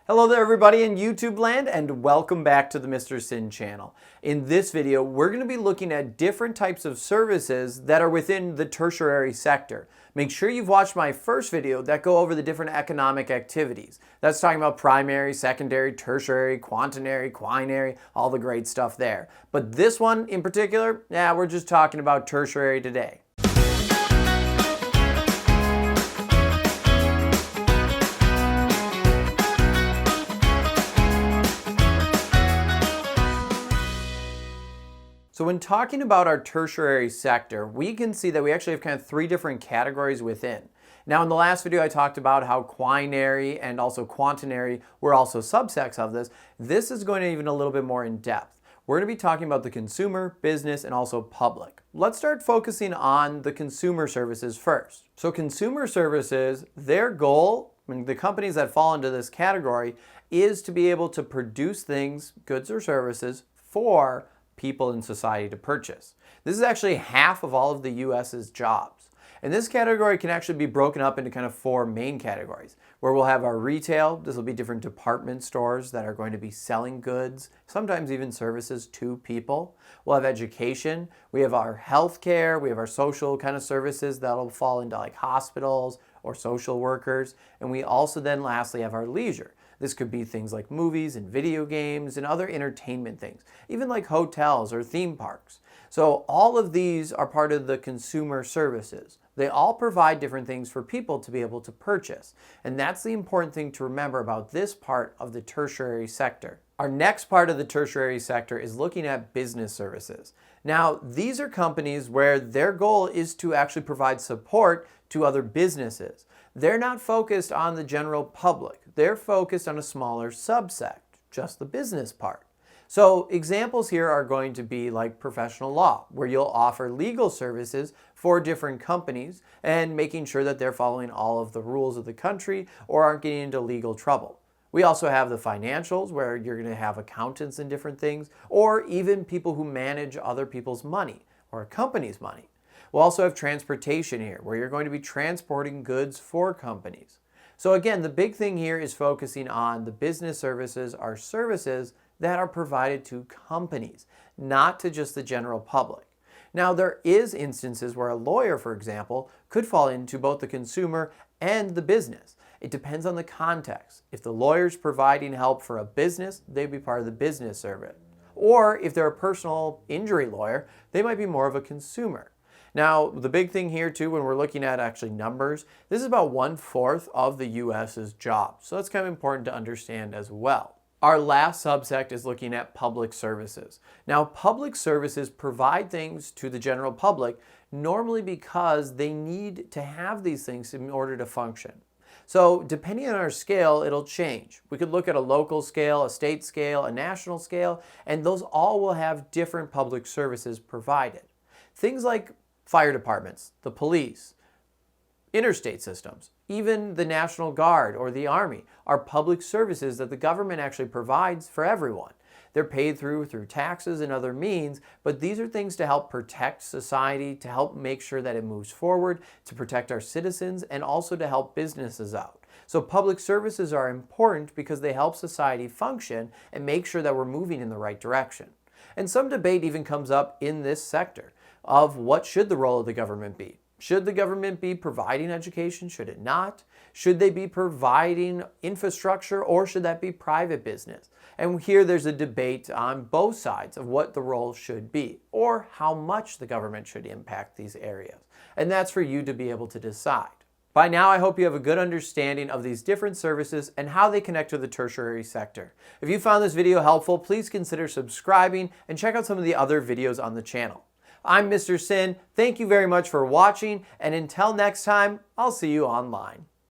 Hello there everybody in YouTube land and welcome back to the Mr. Sin channel. In this video, we're going to be looking at different types of services that are within the tertiary sector. Make sure you've watched my first video that go over the different economic activities. That's talking about primary, secondary, tertiary, quaternary, quinary, all the great stuff there. But this one in particular, we're just talking about tertiary today. So when talking about our tertiary sector, we can see that we actually have kind of three different categories within. Now in the last video I talked about how quinary and also quaternary were also subsects of this. This is going to even a little bit more in depth. We're going to be talking about the consumer, business, and also public. Let's start focusing on the consumer services first. So consumer services, their goal, the companies that fall into this category, is to be able to produce things, goods or services, for people in society to purchase. This is actually half of all of the US's jobs. And this category can actually be broken up into kind of four main categories, where we'll have our retail. This will be different department stores that are going to be selling goods, sometimes even services to people. We'll have education. We have our healthcare. We have our social kind of services that'll fall into like hospitals or social workers. And we also then lastly have our leisure. This could be things like movies and video games and other entertainment things, even like hotels or theme parks. So all of these are part of the consumer services. They all provide different things for people to be able to purchase. And that's the important thing to remember about this part of the tertiary sector. Our next part of the tertiary sector is looking at business services. Now, these are companies where their goal is to actually provide support to other businesses. They're not focused on the general public. They're focused on a smaller subsect, just the business part. So examples here are going to be like professional law, where you'll offer legal services for different companies and making sure that they're following all of the rules of the country or aren't getting into legal trouble. We also have the financials, where you're going to have accountants and different things, or even people who manage other people's money or a company's money. We'll also have transportation here, where you're going to be transporting goods for companies. So again, the big thing here is focusing on the business services are services that are provided to companies, not to just the general public. Now, there is instances where a lawyer, for example, could fall into both the consumer and the business. It depends on the context. If the lawyer's providing help for a business, they'd be part of the business service. Or if they're a personal injury lawyer, they might be more of a consumer. Now, the big thing here too, when we're looking at actually numbers, this is about 1/4 of the US's jobs. So that's kind of important to understand as well. Our last subsect is looking at public services. Now, public services provide things to the general public normally because they need to have these things in order to function. So depending on our scale, it'll change. We could look at a local scale, a state scale, a national scale, and those all will have different public services provided. Things like fire departments, the police, interstate systems, even the National Guard or the Army are public services that the government actually provides for everyone. They're paid through taxes and other means, but these are things to help protect society, to help make sure that it moves forward, to protect our citizens, and also to help businesses out. So public services are important because they help society function and make sure that we're moving in the right direction. And some debate even comes up in this sector of what should the role of the government be. Should the government be providing education? Should it not? Should they be providing infrastructure, or should that be private business? And here there's a debate on both sides of what the role should be or how much the government should impact these areas. And that's for you to be able to decide. By now, I hope you have a good understanding of these different services and how they connect to the tertiary sector. If you found this video helpful, please consider subscribing and check out some of the other videos on the channel. I'm Mr. Sin. Thank you very much for watching, and until next time, I'll see you online.